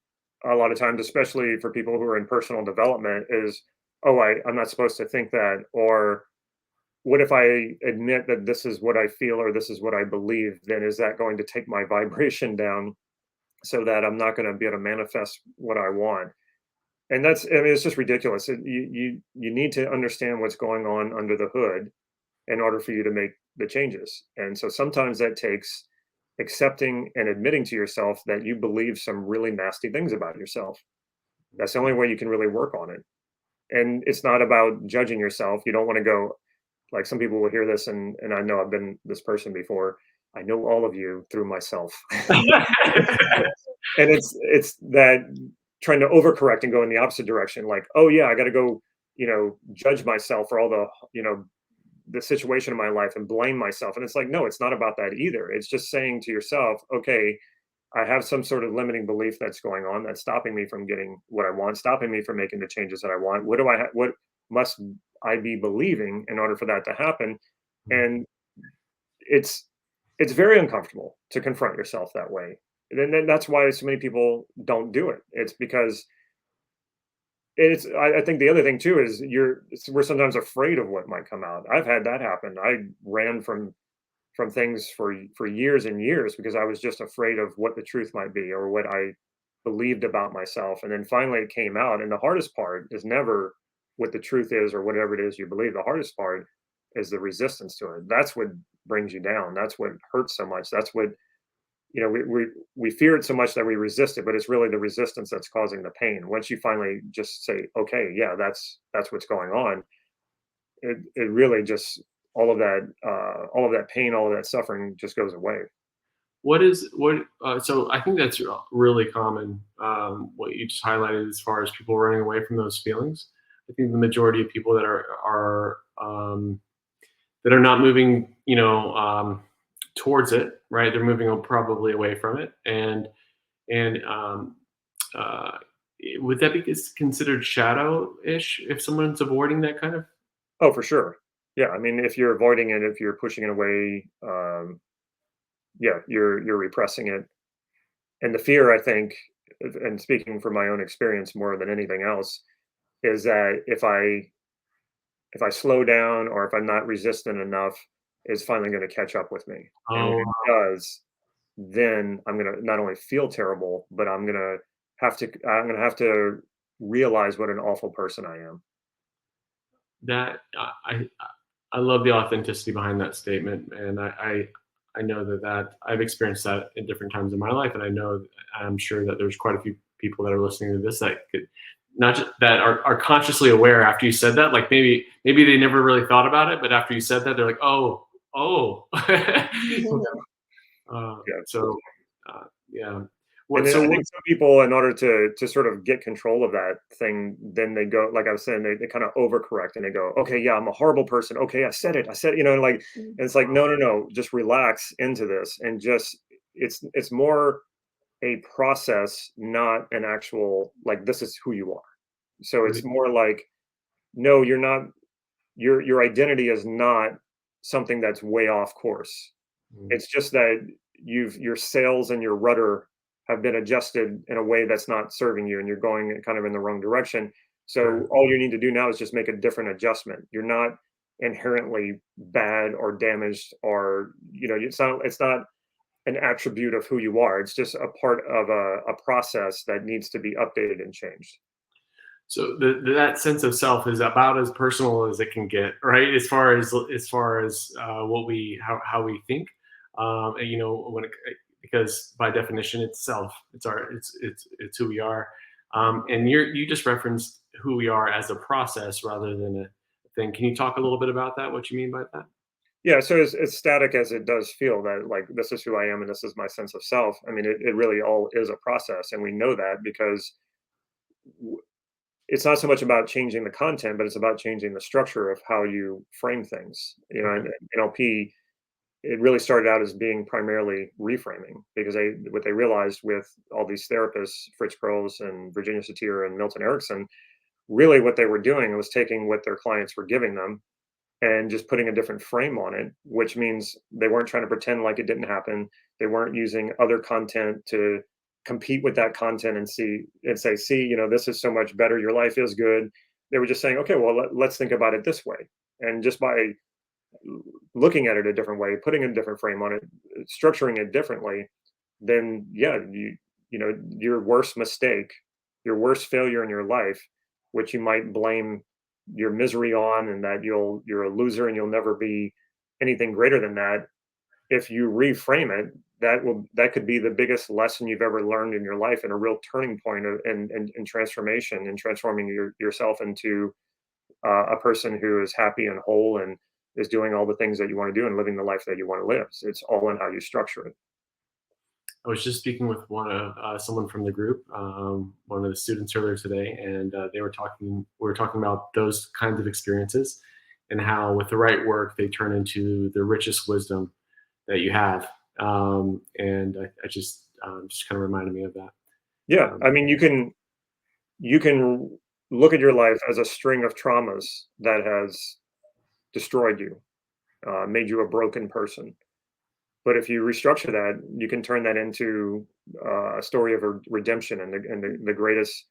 a lot of times, especially for people who are in personal development, is, oh, I'm not supposed to think that. Or what if I admit that this is what I feel or this is what I believe? Then is that going to take my vibration down so that I'm not going to be able to manifest what I want? And that's, I mean, it's just ridiculous. You need to understand what's going on under the hood in order for you to make the changes. And so sometimes that takes accepting and admitting to yourself that you believe some really nasty things about yourself. That's the only way you can really work on it. And it's not about judging yourself. You don't want to go, like, some people will hear this, and I know I've been this person before. I know all of you through myself. And it's that trying to overcorrect and go in the opposite direction, like, oh yeah, I got to go, judge myself for all the situation in my life and blame myself. And it's like, no, it's not about that either. It's just saying to yourself, okay, I have some sort of limiting belief that's going on that's stopping me from getting what I want, stopping me from making the changes that I want. What must I be believing in order for that to happen? And it's it's very uncomfortable to confront yourself that way. And then that's why so many people don't do it. It's because I think the other thing too is we're sometimes afraid of what might come out. I've had that happen. I ran from things for years and years because I was just afraid of what the truth might be or what I believed about myself. And then finally it came out. And the hardest part is never what the truth is or whatever it is you believe. The hardest part is the resistance to it. That's what brings you down. That's what hurts so much. That's what, we fear it so much that we resist it, but it's really the resistance that's causing the pain. Once you finally just say, okay, yeah, that's what's going on, it really just all of that pain, all of that suffering just goes away. So I think that's really common. What you just highlighted as far as people running away from those feelings. I think the majority of people that are not moving, towards it, right? They're moving probably away from it, and uh, would that be considered shadow-ish if someone's avoiding that kind of? Oh, for sure. Yeah, I mean, if you're avoiding it, if you're pushing it away, yeah, you're repressing it. And the fear, I think, and speaking from my own experience more than anything else, is that if I slow down or if I'm not resistant enough, it's finally going to catch up with me. And when Oh, it does, then I'm going to not only feel terrible, but I'm going to have to realize what an awful person I am. that I love the authenticity behind that statement, and I know that I've experienced that in different times in my life, and I'm sure that there's quite a few people that are listening to this that could not just that are consciously aware after you said that. Like maybe they never really thought about it, but after you said that, they're like, oh. Yeah. So yeah. And What then so I what? think some people, in order to sort of get control of that thing, then they go, like I was saying, they kind of overcorrect and they go, okay, yeah, I'm a horrible person. Okay, I said, and it's like, no, no, no, just relax into this and just it's more a process, not an actual like this is who you are. So it's more like, no, you're not your identity is not something that's way off course. It's just that your sails and your rudder have been adjusted in a way that's not serving you, and you're going kind of in the wrong direction. Right. So all you need to do now is just make a different adjustment. You're not inherently bad or damaged, or it's not an attribute of who you are. It's just a part of a process that needs to be updated and changed. So that sense of self is about as personal as it can get, right? As far as how we think, and, because by definition it's self, it's who we are, and you just referenced who we are as a process rather than a thing. Can you talk a little bit about that? What you mean by that? Yeah, so as static as it does feel that like this is who I am and this is my sense of self, I mean, it really all is a process. And we know that because it's not so much about changing the content, but it's about changing the structure of how you frame things. Okay. And NLP, it really started out as being primarily reframing because what they realized with all these therapists, Fritz Perls and Virginia Satir and Milton Erickson, really what they were doing was taking what their clients were giving them and just putting a different frame on it, which means they weren't trying to pretend like it didn't happen. They weren't using other content to compete with that content and say, see, this is so much better. Your life is good. They were just saying, okay, well, let's think about it this way. And just by looking at it a different way, putting a different frame on it, structuring it differently, then yeah, your worst mistake, your worst failure in your life, which you might blame your misery on, and that you're a loser and you'll never be anything greater than that. If you reframe it, that could be the biggest lesson you've ever learned in your life and a real turning point in transformation and transforming yourself into a person who is happy and whole and is doing all the things that you want to do and living the life that you want to live. So it's all in how you structure it. I was just speaking with someone from the group, one of the students earlier today, and they were talking. We were talking about those kinds of experiences, and how with the right work they turn into the richest wisdom that you have. And I just kind of reminded me of that. Yeah, Um, I mean, you can look at your life as a string of traumas that has destroyed you, made you a broken person. But if you restructure that, you can turn that into a story of a redemption and the greatest.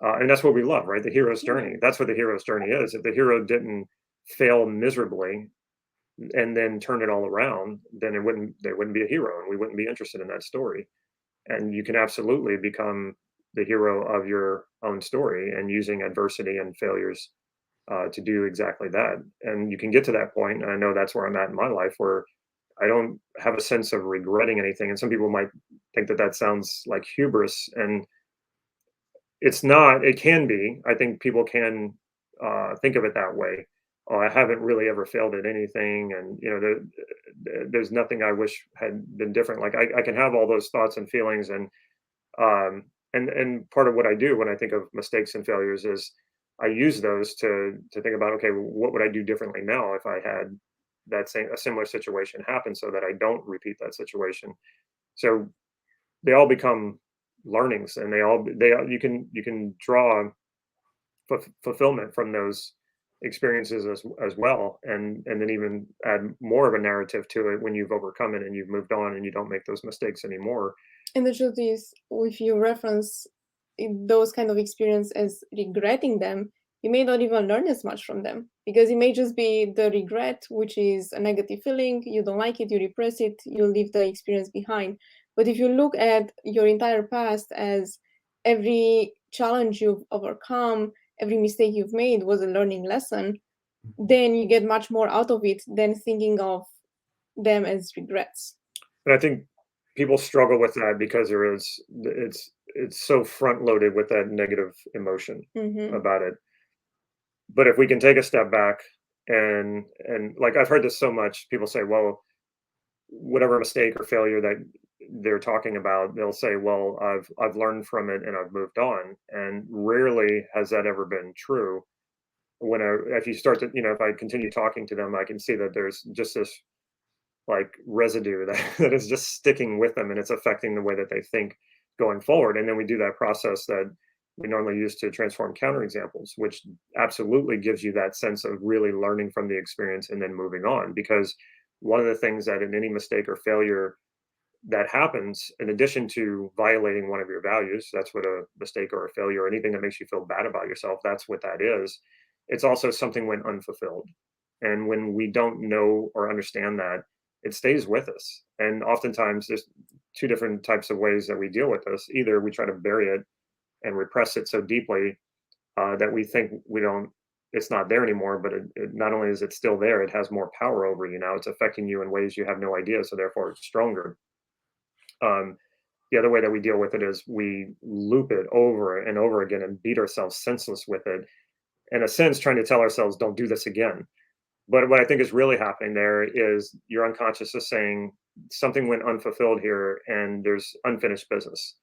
And that's what we love, right? The hero's journey. That's what the hero's journey is. If the hero didn't fail miserably and then turn it all around, then there wouldn't be a hero, and we wouldn't be interested in that story. And you can absolutely become the hero of your own story and using adversity and failures to do exactly that. And you can get to that point. And I know that's where I'm at in my life, where I don't have a sense of regretting anything. And some people might think that that sounds like hubris, and it's not. It can be. I think people can think of it that way. Oh, I haven't really ever failed at anything, and there's nothing I wish had been different. Like I can have all those thoughts and feelings, and part of what I do when I think of mistakes and failures is I use those to think about, okay, what would I do differently now if I had a similar situation happen, so that I don't repeat that situation. So they all become learnings, and you can draw fulfillment from those experiences as well, and then even add more of a narrative to it when you've overcome it and you've moved on and you don't make those mistakes anymore. And the truth is, if you reference those kind of experience as regretting them, you may not even learn as much from them, because it may just be the regret, which is a negative feeling. You don't like it, you repress it, you leave the experience behind. But if you look at your entire past as every challenge you've overcome, every mistake you've made was a learning lesson, then you get much more out of it than thinking of them as regrets. And I think people struggle with that because it's so front loaded with that negative emotion Mm-hmm. about it. But if we can take a step back, and like I've heard this so much, people say, well, whatever mistake or failure that they're talking about, they'll say, well, I've learned from it and I've moved on. And rarely has that ever been true. If you start to, if I continue talking to them, I can see that there's just this like residue that is just sticking with them, and it's affecting the way that they think going forward. And then we do that process that we normally use to transform counterexamples, which absolutely gives you that sense of really learning from the experience and then moving on. Because one of the things that in any mistake or failure that happens, in addition to violating one of your values, that's what a mistake or a failure or anything that makes you feel bad about yourself, that's what that is. It's also something when unfulfilled. And when we don't know or understand that, it stays with us. And oftentimes there's two different types of ways that we deal with this. Either we try to bury it and repress it so deeply that we think it's not there anymore, but not only is it still there, it has more power over you now. It's affecting you in ways you have no idea, so therefore it's stronger. The other way that we deal with it is we loop it over and over again and beat ourselves senseless with it, in a sense, trying to tell ourselves, don't do this again. But what I think is really happening there is your unconscious is saying something went unfulfilled here and there's unfinished business.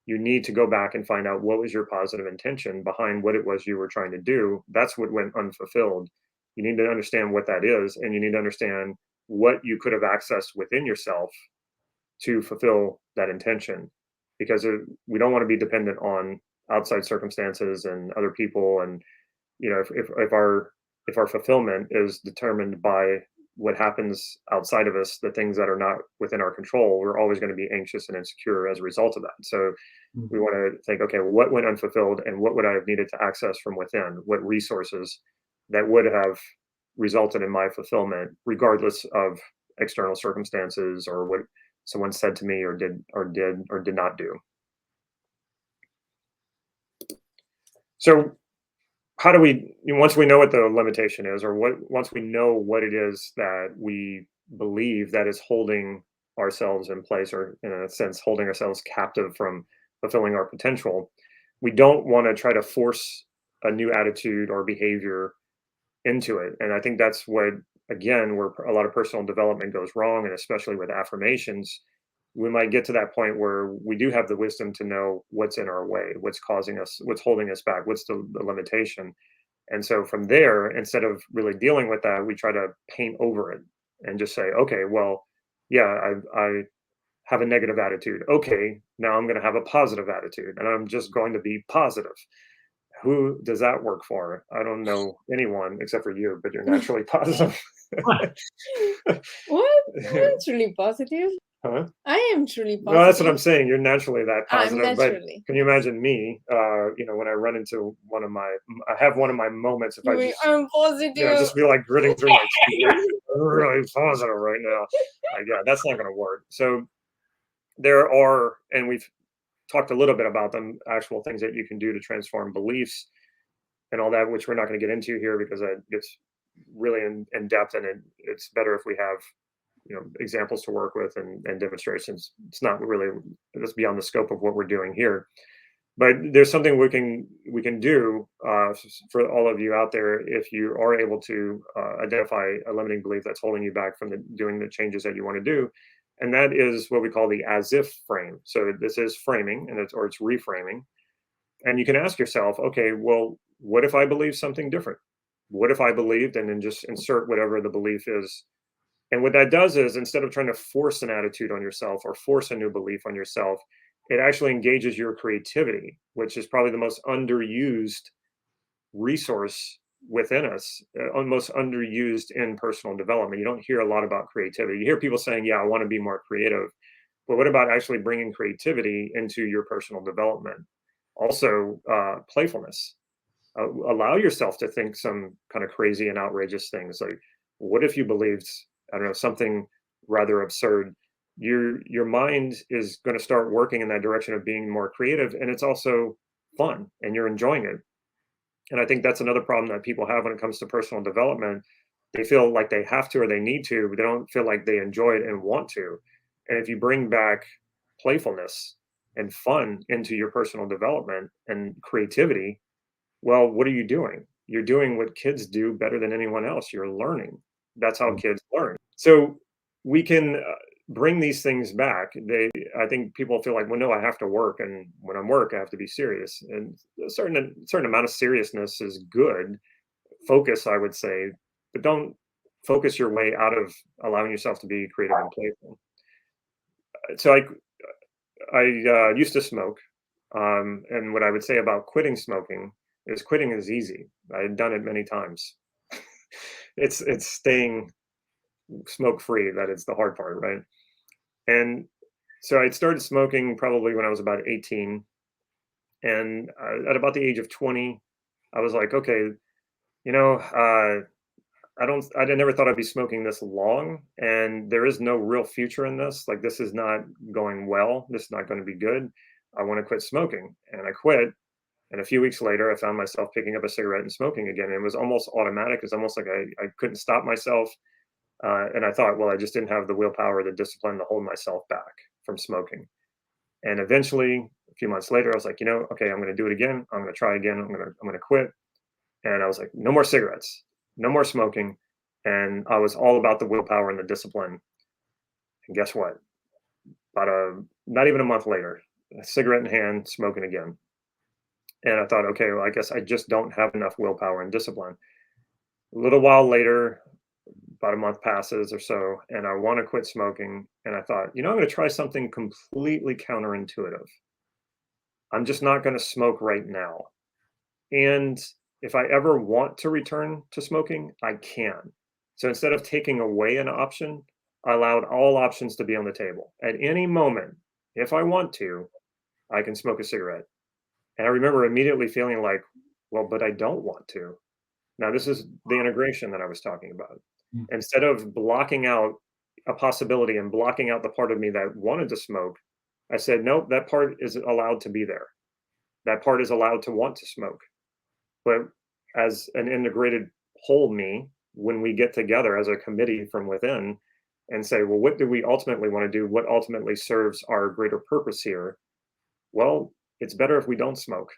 You need to go back and find out what was your positive intention behind what it was you were trying to do. That's what went unfulfilled. You need to understand what that is, and you need to understand what you could have accessed within yourself to fulfill that intention, because we don't want to be dependent on outside circumstances and other people. And if our fulfillment is determined by what happens outside of us, the things that are not within our control, we're always going to be anxious and insecure as a result of that. So we want to think, okay, well, what went unfulfilled and what would I have needed to access from within? What resources that would have resulted in my fulfillment, regardless of external circumstances or what someone said to me or did not do. So how do we, once we know what the limitation is, or once we know what it is that we believe that is holding ourselves in place, or in a sense holding ourselves captive from fulfilling our potential, we don't want to try to force a new attitude or behavior into it. And I think that's what, again, where a lot of personal development goes wrong, and especially with affirmations, we might get to that point where we do have the wisdom to know what's in our way, what's causing us, what's holding us back, what's the limitation. And so from there, instead of really dealing with that, we try to paint over it and just say, okay, well, yeah, I have a negative attitude. Okay, now I'm going to have a positive attitude, and I'm just going to be positive. Who does that work for? I don't know anyone except for you, but you're naturally positive. What? I'm truly positive. Huh? I am truly positive. No, that's what I'm saying. You're naturally that I'm positive. But naturally. can you imagine me? When I run into I have one of my moments. If I just, I'm positive. just be like gritting through my teeth, I'm really positive right now. Yeah, that's not going to work. So there are, and we've talked a little bit about them, actual things that you can do to transform beliefs and all that, which we're not going to get into here because it gets really in depth, and it's better if we have examples to work with and demonstrations. It's not really, that's beyond the scope of what we're doing here, but there's something we can do for all of you out there if you are able to identify a limiting belief that's holding you back from doing the changes that you want to do. And that is what we call the as if frame. So this is framing, and it's reframing. And you can ask yourself, okay, well, what if I believe something different? What if I believed, and then just insert whatever the belief is. And what that does is, instead of trying to force an attitude on yourself or force a new belief on yourself, it actually engages your creativity, which is probably the most underused resource within us, most underused in personal development. You don't hear a lot about creativity. You hear people saying, yeah, I want to be more creative. But what about actually bringing creativity into your personal development? Also, playfulness. Allow yourself to think some kind of crazy and outrageous things. Like, what if you believed, I don't know, something rather absurd? Your mind is going to start working in that direction of being more creative, and it's also fun, and you're enjoying it. And I think that's another problem that people have when it comes to personal development. They feel like they have to or they need to, but they don't feel like they enjoy it and want to. And if you bring back playfulness and fun into your personal development and creativity, well, what are you doing? You're doing what kids do better than anyone else. You're learning. That's how kids learn. So we can bring these things back. I think people feel like, well, no, I have to work, and when I'm work, I have to be serious. And a certain amount of seriousness is good. Focus, I would say, but don't focus your way out of allowing yourself to be creative and playful. So I used to smoke, and what I would say about quitting smoking is quitting is easy. I had done it many times. It's staying smoke free that is the hard part, right? And so I started smoking probably when I was about 18, and at about the age of 20, I was like, okay, I never thought I'd be smoking this long, and there is no real future in this. Like, this is not going well. This is not going to be good. I want to quit smoking, and I quit. And a few weeks later, I found myself picking up a cigarette and smoking again. And it was almost automatic. It's almost like I couldn't stop myself. And I thought, well, I just didn't have the willpower, the discipline to hold myself back from smoking. And eventually, a few months later, I was like, okay, I'm going to do it again. I'm going to try again. I'm going to quit. And I was like, no more cigarettes, no more smoking. And I was all about the willpower and the discipline. And guess what? Not even a month later, a cigarette in hand, smoking again. And I thought, okay, well, I guess I just don't have enough willpower and discipline. A little while later, about a month passes or so, and I want to quit smoking. And I thought, I'm going to try something completely counterintuitive. I'm just not going to smoke right now. And if I ever want to return to smoking, I can. So instead of taking away an option, I allowed all options to be on the table. At any moment, if I want to, I can smoke a cigarette. And I remember immediately feeling like, well, but I don't want to. Now, this is the integration that I was talking about. Mm. Instead of blocking out a possibility and blocking out the part of me that wanted to smoke, I said, nope, that part is allowed to be there. That part is allowed to want to smoke. But as an integrated whole me, when we get together as a committee from within and say, well, what do we ultimately want to do? What ultimately serves our greater purpose here? Well, it's better if we don't smoke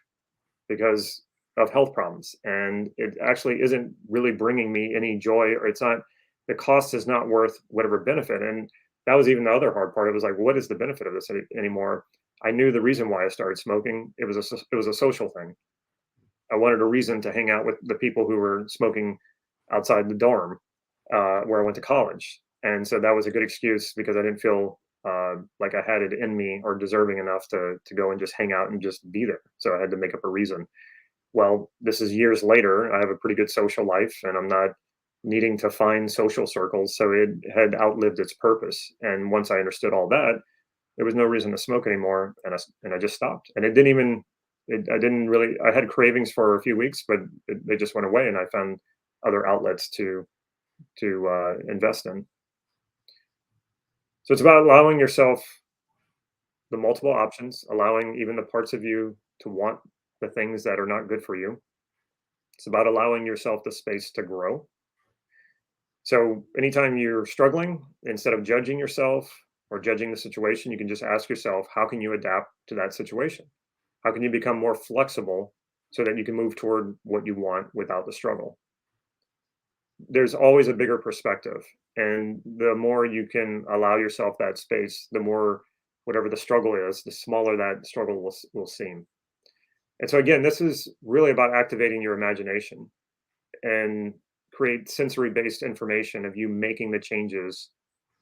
because of health problems. And it actually isn't really bringing me any joy, or it's not, the cost is not worth whatever benefit. And that was even the other hard part. It was like, what is the benefit of this anymore? I knew the reason why I started smoking. It was a social thing. I wanted a reason to hang out with the people who were smoking outside the dorm where I went to college. And so that was a good excuse because I didn't feel like I had it in me or deserving enough to go and just hang out and just be there. So I had to make up a reason. Well, this is years later. I have a pretty good social life and I'm not needing to find social circles. So it had outlived its purpose. And once I understood all that, there was no reason to smoke anymore. And I just stopped. And I didn't really, I had cravings for a few weeks, but they just went away and I found other outlets to invest in. So it's about allowing yourself the multiple options, allowing even the parts of you to want the things that are not good for you. It's about allowing yourself the space to grow. So anytime you're struggling, instead of judging yourself or judging the situation, you can just ask yourself, how can you adapt to that situation? How can you become more flexible so that you can move toward what you want without the struggle? There's always a bigger perspective. And the more you can allow yourself that space, the more whatever the struggle is, the smaller that struggle will seem. And so again, this is really about activating your imagination and create sensory-based information of you making the changes.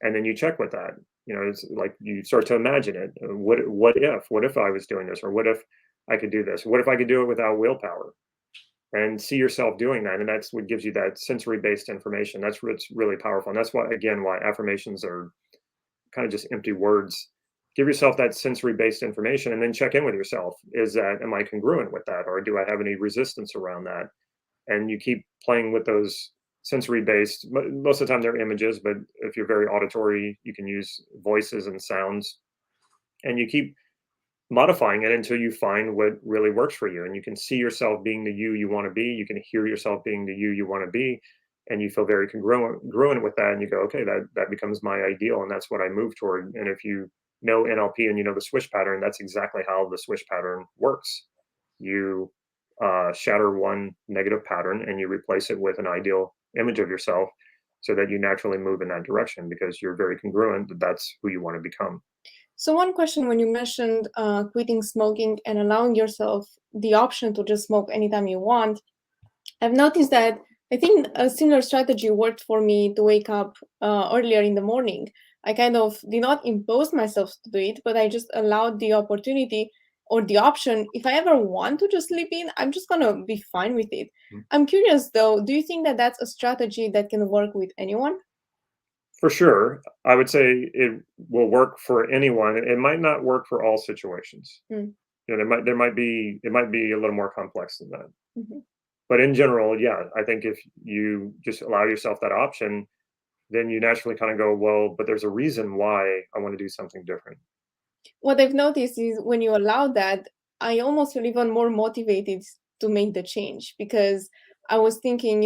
And then you check with that. It's like you start to imagine it. What if I was doing this? Or what if I could do this? What if I could do it without willpower? And see yourself doing that. And that's what gives you that sensory-based information. That's what's really powerful. And that's why affirmations are kind of just empty words. Give yourself that sensory-based information and then check in with yourself. Am I congruent with that? Or do I have any resistance around that? And you keep playing with those sensory-based, most of the time they're images, but if you're very auditory, you can use voices and sounds. And you keep modifying it until you find what really works for you. And you can see yourself being the you want to be. You can hear yourself being the you want to be. And you feel very congruent with that. And you go, okay, that becomes my ideal. And that's what I move toward. And if you know NLP and you know the swish pattern, that's exactly how the swish pattern works. You shatter one negative pattern and you replace it with an ideal image of yourself so that you naturally move in that direction because you're very congruent that that's who you want to become. So one question, when you mentioned quitting smoking and allowing yourself the option to just smoke anytime you want, I've noticed that I think a similar strategy worked for me to wake up earlier in the morning. I kind of did not impose myself to do it, but I just allowed the opportunity or the option. If I ever want to just sleep in, I'm just going to be fine with it. Mm. I'm curious though, do you think that that's a strategy that can work with anyone? For sure. I would say it will work for anyone. It might not work for all situations. Mm. It might be a little more complex than that. Mm-hmm. But in general, yeah, I think if you just allow yourself that option, then you naturally kind of go, well, but there's a reason why I want to do something different. What I've noticed is when you allow that, I almost feel even more motivated to make the change, because I was thinking,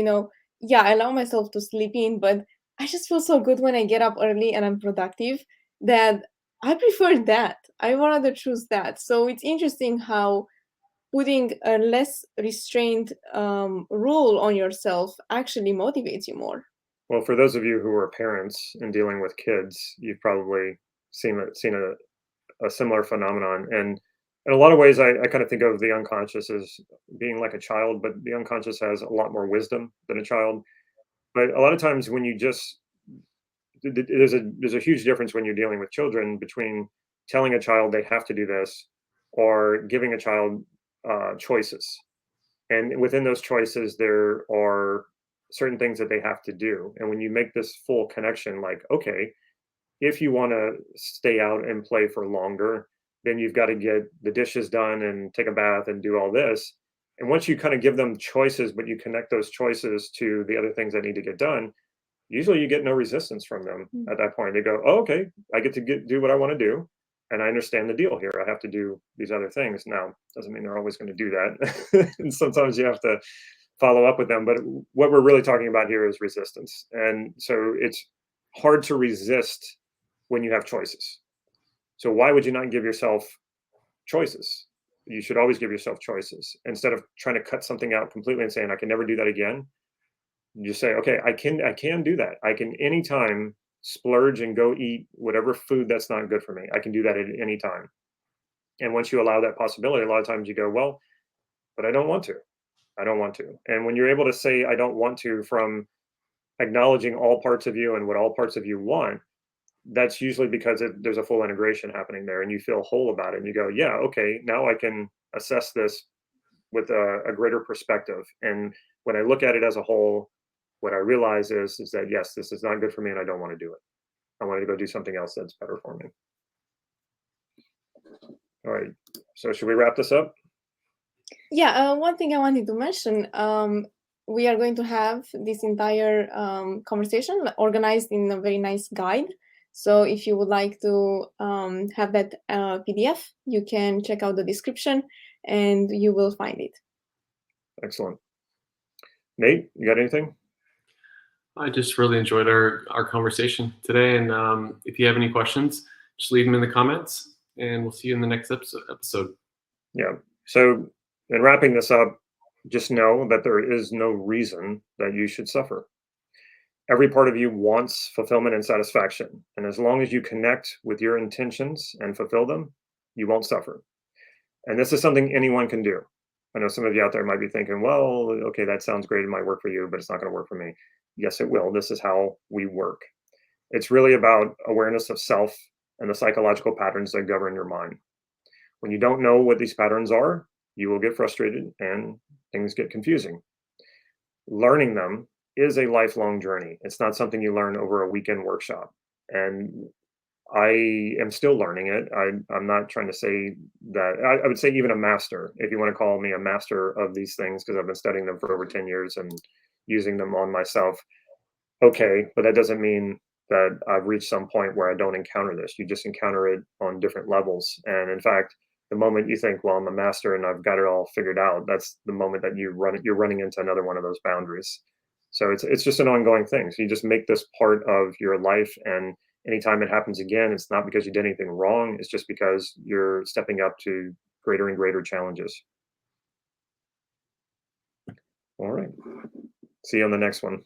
yeah, I allow myself to sleep in, but I just feel so good when I get up early and I'm productive, that I prefer that. I would rather choose that. So it's interesting how putting a less restrained rule on yourself actually motivates you more. Well, for those of you who are parents and dealing with kids, you've probably seen a similar phenomenon. And in a lot of ways, I kind of think of the unconscious as being like a child, but the unconscious has a lot more wisdom than a child. But a lot of times when you just there's a huge difference when you're dealing with children between telling a child they have to do this or giving a child choices. And within those choices, there are certain things that they have to do. And when you make this full connection, like, okay, if you want to stay out and play for longer, then you've got to get the dishes done and take a bath and do all this. And once you kind of give them choices, but you connect those choices to the other things that need to get done, usually you get no resistance from them Mm. at that point. They go, oh, okay, I get to do what I want to do. And I understand the deal here. I have to do these other things. Now, doesn't mean they're always going to do that. And sometimes you have to follow up with them. But what we're really talking about here is resistance. And so it's hard to resist when you have choices. So why would you not give yourself choices? You should always give yourself choices instead of trying to cut something out completely and saying, I can never do that again. You say, okay, I can do that. I can anytime splurge and go eat whatever food that's not good for me. I can do that at any time. And once you allow that possibility, a lot of times you go, well, but I don't want to. I don't want to. And when you're able to say I don't want to from acknowledging all parts of you and what all parts of you want, that's usually because there's a full integration happening there and you feel whole about it. And you go, yeah, okay, now I can assess this with a greater perspective. And when I look at it as a whole, what I realize is that yes, this is not good for me, and I don't want to do it. I want to go do something else that's better for me. All right. So should we wrap this up? Yeah, one thing I wanted to mention, we are going to have this entire conversation organized in a very nice guide. So if you would like to have that PDF, you can check out the description and you will find it. Excellent. Nate, you got anything? I just really enjoyed our conversation today. And if you have any questions, just leave them in the comments and we'll see you in the next episode. Yeah. So in wrapping this up, just know that there is no reason that you should suffer. Every part of you wants fulfillment and satisfaction. And as long as you connect with your intentions and fulfill them, you won't suffer. And this is something anyone can do. I know some of you out there might be thinking, well, okay, that sounds great. It might work for you, but it's not going to work for me. Yes, it will. This is how we work. It's really about awareness of self and the psychological patterns that govern your mind. When you don't know what these patterns are, you will get frustrated and things get confusing. Learning them is a lifelong journey. It's not something you learn over a weekend workshop. And I am still learning it. I'm not trying to say that I would say even a master, if you want to call me a master of these things, because I've been studying them for over 10 years and using them on myself. Okay, but that doesn't mean that I've reached some point where I don't encounter this. You just encounter it on different levels. And in fact, the moment you think, well, I'm a master and I've got it all figured out, that's the moment that you're running into another one of those boundaries. So it's just an ongoing thing. So you just make this part of your life, and anytime it happens again, it's not because you did anything wrong. It's just because you're stepping up to greater and greater challenges. All right. See you on the next one.